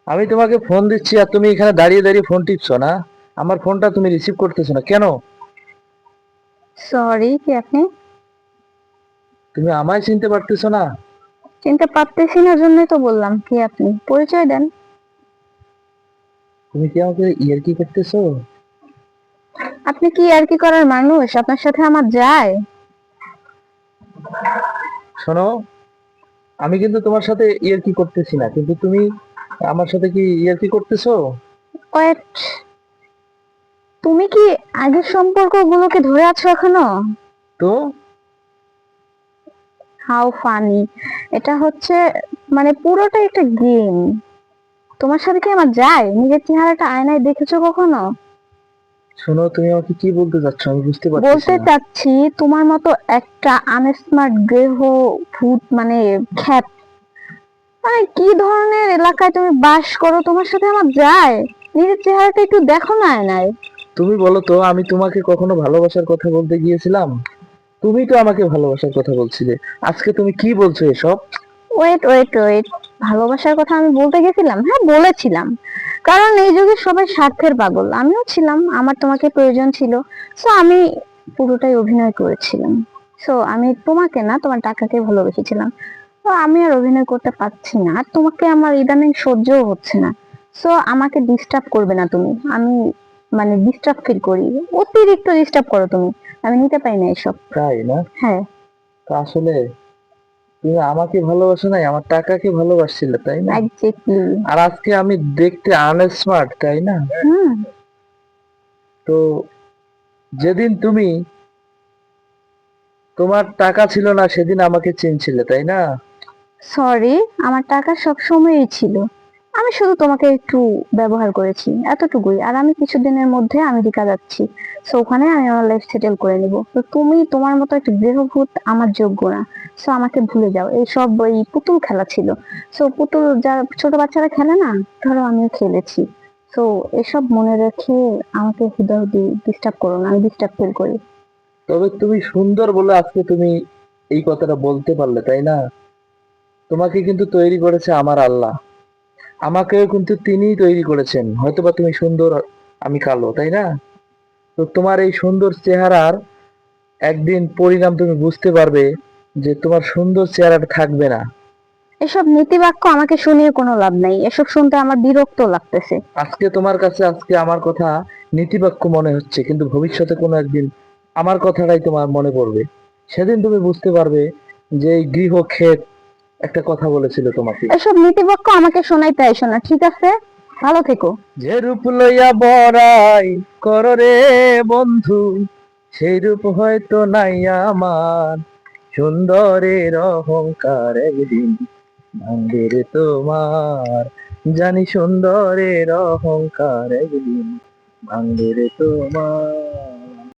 আমি তোমাকে ফোন দিচ্ছি আর তুমি এখানে দাঁড়িয়ে দাঁড়িয়ে ফোন টিপছো না। আমার ফোনটা তুমি রিসিভ করতেছো না কেন? সরি, কে আপনি? তুমি আমায় চিনতে পারতেছো না? চিনতে পারতেছি না জন্যই তো বললাম, কে আপনি? পরিচয় দেন। তুমি কি আমাকে ইয়ার্কি করতেছো? আপনি কি আর কি করার মানুষ? আপনার সাথে আমার যায়? শোনো, আমি কিন্তু তোমার সাথে ইয়ার্কি করতেছি না, কিন্তু তুমি আমার সাথে কি ইয়ার্কি করতেছো? ওয়েট, তুমি কি আগের সম্পর্কগুলোকে ধরে আছো এখনো? তো হাউ ফানি! এটা হচ্ছে মানে পুরোটাই একটা গেম। তোমার সাথে কি আমার যায়? নিজের চেহারাটা আয়নায় দেখেছো কখনো? শোনো, তুমি আমাকে কি বলতে চাচ্ছ আমি বুঝতে পারতেছি বলতে না। চাচ্ছি তোমার মতো একটা আনস্মার্ট গ্রহ ভূত মানে খ্যাত, মানে কি ধরনের এলাকায় তুমি বাস করো? তোমার সাথে আমার যায়? নিজের চেহারাটা একটু দেখো না আয়নায়। তুমি বলো তো, আমি তোমাকে কখনো ভালোবাসার কথা বলতে গিয়েছিলাম? তুমি তো আমাকে ভালোবাসার কথা বলছিলে। আজকে তুমি কি বলছো এসব? ওয়েট ওয়েট ওয়েট, ভালোবাসার কথা আমি বলতে গেছিলাম? হ্যাঁ, বলেছিলাম। কারণ এই যুগে সবাই স্বার্থের পাগল, আমিও ছিলাম। আমার তোমাকে প্রয়োজন ছিল, সো আমি পুরোটাই অভিনয় করেছিলাম। সো আমি তোমাকে না, তোমার টাকাকে ভালোবেসেছিলাম। তো আমি আর অভিনয় করতে পারছি না, আর তোমাকে আমার ইদানিং সহ্যও হচ্ছে না। সো আমাকে ডিস্টার্ব করবে না তুমি। আমি মানে ডিস্টার্ব ফিল করি, অতিরিক্ত ডিস্টার্ব করো তুমি। আমি নিতে পারি না এসব। তাই না? হ্যাঁ। তো আসলে তুমি আমাকে ভালোবাসো নাই, আমার টাকাকে ভালোবাসছিলে, তাই না? এক্স্যাক্টলি। আর আজকে আমি দেখতে আনস্মার্ট, তাই না? হুম। তো যেদিন তুমি, তোমার টাকা ছিল না সেদিন আমাকে চিনছিলে, তাই না? সরি, আমার টাকা সবসময়ই ছিল। আমি শুধু তোমাকে একটু ব্যবহার করেছি, এতটুকুই। আর আমি কিছুদিনের মধ্যে আমেরিকা যাচ্ছি। সো ওখানে আমি আমার লাইফ সেটেল করে নিব। তো তুমি তোমার মতো একটা গৃহভূত আমার যোগ্য না। সো আমাকে ভুলে যাও। এইসব ওই পুতুল খেলা ছিল। সো পুতুল যারা ছোট বাচ্চারা খেলে না, ধরো আমিও খেলেছি। সো এসব মনে রেখে আমাকে হুদাহুদি ডিস্টার্ব করো না, আমি ডিস্টার্ব ফিল করি। তবে তুমি সুন্দর বলে আজকে তুমি এই কথাটা বলতে পারলে, তাই না? তোমাকে কিন্তু তৈরি করেছে আমার আল্লাহ। আমাকেও কিন্তু তিনিই তৈরি করেছেন। হয়তোবা তুমি সুন্দর, আমি কালো, তাই না? তো তোমার এই সুন্দর চেহারার একদিন পরিণাম তুমি বুঝতে পারবে, যে তোমার সুন্দর চেহারাটা থাকবে না। এসব নীতিবাক্য আমাকে শুনিয়ে কোনো লাভ নাই, এসব শুনতে আমার বিরক্ত লাগতেছে। আজকে তোমার কাছে আজকে আমার কথা নীতিবাক্য মনে হচ্ছে, কিন্তু ভবিষ্যতে কোনো একদিন আমার কথাটাই তোমার মনে পড়বে। সেদিন তুমি বুঝতে পারবে যে এই গৃহক্ষেত একটা কথা বলেছিল তোমাকে। এসব নীতিবাক্য আমাকে শোনাইতে আইসো না, ঠিক আছে? ভালো থেকো। যে রূপ লইয়া বড়াই কররে বন্ধু, সেই রূপ হয়তো নাই আমার। সুন্দরের অহংকার একদিন ভাঙবে রে তোমার। জানি সুন্দরের অহংকার একদিন ভাঙবে রে তোমার।